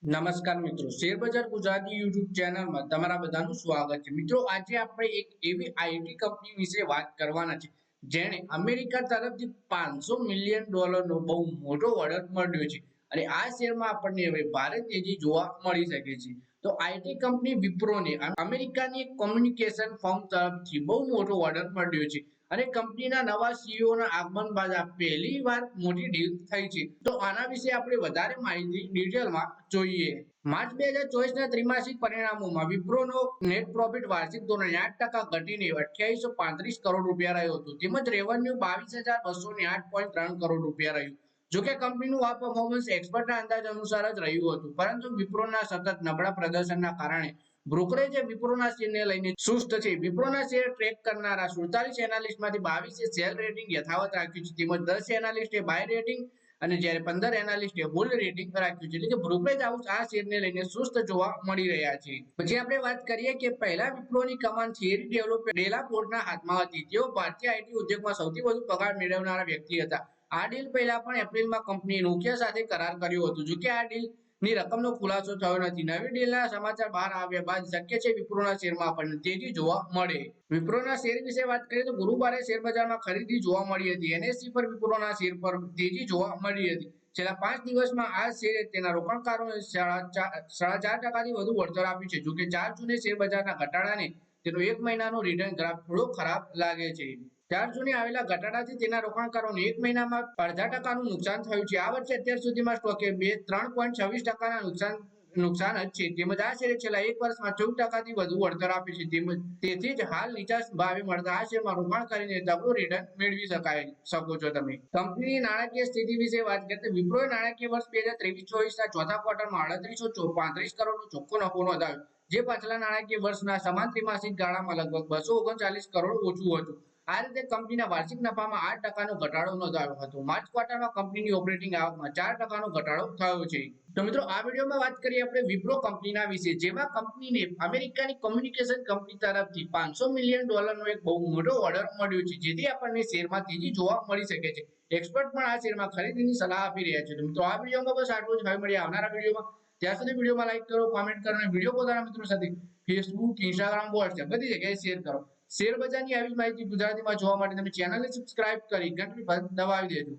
નમસ્કાર મિત્રો, શેરબજાર ગુજરાતી યુટ્યુબ ચેનલમાં તમારા બધાનું સ્વાગત છે। મિત્રો, આજે આપણે એક એવી આઈટી કંપની વિશે વાત કરવાના છે જેણે અમેરિકા તરફથી $500 મિલિયન નો બહુ મોટો ઓર્ડર મળ્યો છે અને આ શેરમાં આપણને હવે ભારે તેજી જોવા મળી શકે છે। તો આઈટી કંપની વિપ્રોને અમેરિકાની એક કોમ્યુનિકેશન ફર્મ તરફથી બહુ મોટો ઓર્ડર મળ્યો છે અને કંપનીના નવા સીઈઓ ના આગમન બાદ આ પહેલીવાર મોટી ડીલ થઈ છે। તો આના વિશે આપણે વધારે માહિતી ડિટેલમાં જોઈએ। માર્ચ 2024 ના ત્રિમાસિક પરિણામોમાં વિપ્રોનો નેટ પ્રોફિટ વાર્ષિક ધોરણે 8% ઘટીને ₹2835 કરોડ રહ્યો હતો, તેમજ રેવન્યુ ₹22,208.3 કરોડ રહ્યું। જોકે કંપનીનું આ પરફોર્મન્સ એક્સપર્ટના અંદાજ અનુસાર જ રહ્યું હતું, પરંતુ વિપ્રોના સતત નબળા પ્રદર્શનના કારણે બ્રોકરેજે વિપ્રોના શેરને લઈને સુસ્ત છે। વિપ્રોના શેર ટ્રેક કરનારા 47 એનાલિસ્ટમાંથી 22એ સેલ રેટિંગ યથાવત રાખ્યું છે, તેમજ 10 એનાલિસ્ટે બાય રેટિંગ અને જ્યારે 15 એનાલિસ્ટે હોલ્ડ રેટિંગ રાખ્યું છે। એટલે કે બ્રોકરેજ હાઉસ આ શેરને લઈને સુસ્ત જોવા મળી રહ્યા છે। પછી આપણે વાત કરીએ કે પહેલા વિપ્રોની કમાન થિયરી ડેવલપર ડેલાપોર્ટના હાથમાં હતી। તેઓ ભારતીય આઈટી ઉદ્યોગમાં સૌથી વધુ પગાર મેળવનારા વ્યક્તિ હતા। આ ડીલ પહેલા પણ એપ્રિલમાં કંપનીએ નોકિયા સાથે કરાર કર્યો હતો। જોકે આ ડીલ ની રકમનો ખુલાસો થયો નથી। નવી ડીલના સમાચાર બહાર આવ્યા બાદ શક્ય છે વિપ્રોના શેરમાં આપણને તેજી જોવા મળે। વિપ્રોના શેર વિશે વાત કરીએ તો ગુરુવારે શેરબજારમાં ખરીદી જોવા મળી હતી। એનએસઈ પર વિપ્રોના શેર પર તેજી જોવા મળી હતી। છેલ્લા 5 દિવસમાં આ શેરે તેના રોકાણકારોને 4.5% વધુ વળતર આપ્યું છે। જોકે 4 જૂને શેરબજારના ઘટાડાને તેનો 1 મહિનાનો રિટર્ન ગ્રાફ થોડો ખરાબ લાગે છે। 4 જૂને આવેલા ઘટાડાથી તેના રોકાણકારોને 1 મહિનામાં 0.5%નું નુકસાન થયું છે। આ વર્ષે અત્યાર સુધીમાં સ્ટોકે 3.26%ના નુકસાન જ છે। તેમજ આ શેરે છેલ્લા 1 વર્ષમાં 14% વધુ વળતર આપ્યું છે। તેમજ તેથી જ હાલ નીચા ભાવે મળતા આ શેરમાં રોકાણ કરીને તગડું રિટર્ન મેળવી શકો છો તમે। કંપનીની નાણાકીય સ્થિતિ વિશે વાત કરીએ તો વિપ્રોએ નાણાકીય વર્ષ 2023-24 ના ચોથા ક્વાર્ટરમાં 3835 કરોડનો ચોખ્ખો નફો નોંધાવ્યો, જે પાછલા નાણાકીય વર્ષના સમાન ત્રિમાસિક ગાળામાં લગભગ 239 કરોડ ઓછું હતું। આ રીતે કંપનીના વાર્ષિક નફામાં 8%નો ઘટાડો નોંધાયો હતો। માર્ચ ક્વાર્ટરમાં કંપનીની ઓપરેટિંગ આવકમાં 4%નો ઘટાડો થયો છે। તો મિત્રો, આ વિડીયોમાં વાત કરીએ આપણે વિપ્રો કંપનીના વિશે, જેમાં કંપનીને અમેરિકાની કોમ્યુનિકેશન કંપની તરફથી $500 મિલિયન નો એક બહુ મોટો ઓર્ડર મળ્યો છે, જેથી આપણને શેરમાં તેજી જોવા મળી શકે છે। એક્સપર્ટ પણ આ શેરમાં ખરીદીની સલાહ આપી રહ્યા છે। તો આ વિડીયોમાં બસ આટલું જ। હવે મળીએ આવનારા વિડીયોમાં। ત્યાં સુધી વિડીયોમાં લાઈક કરો, કોમેન્ટ કરો અને વિડીયો પોતાના મિત્રો સાથે ફેસબુક, ઇન્સ્ટાગ્રામ, વોટ્સએપ બધી જગ્યાએ શેર કરો। શેર બજારની આવી માહિતી ગુજરાતીમાં જોવા માટે તમે ચેનલને સબસ્ક્રાઇબ કરી ઘંટડી પર દબાવી દેજો।